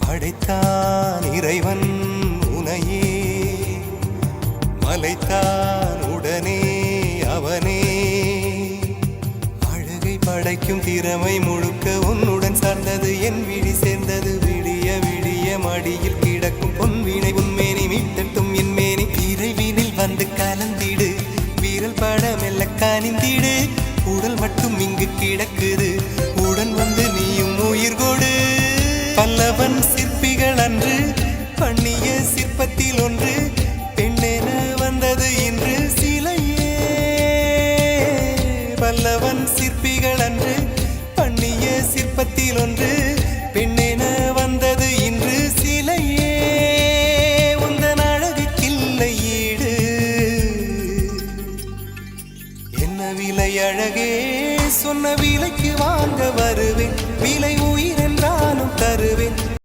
படைத்தான் இறைவன் உனையே, மலைத்தான் உடனே அவனே. அழகை படைக்கும் திறமை முழுக்க உன்னுடன் சார்ந்தது, என் விழி சேர்ந்தது. விடிய விடிய மடியில் கிடக்கும் பொன்வினை உன்மேனி மீட்டட்டும் என் மேனி. இறைவினில் வந்து கலந்திடு, வீரல் பட மெல்ல காணிந்திடு. உடல் மட்டும் இங்கு கிடக்குது, உடன் வந்து நீயும் உயிர் கொடு. பல்லவன் சிற்பிகள் அன்று பண்ணிய சிற்பத்தில் ஒன்று, பெண்ணென வந்தது இன்று சிலையே. பல்லவன்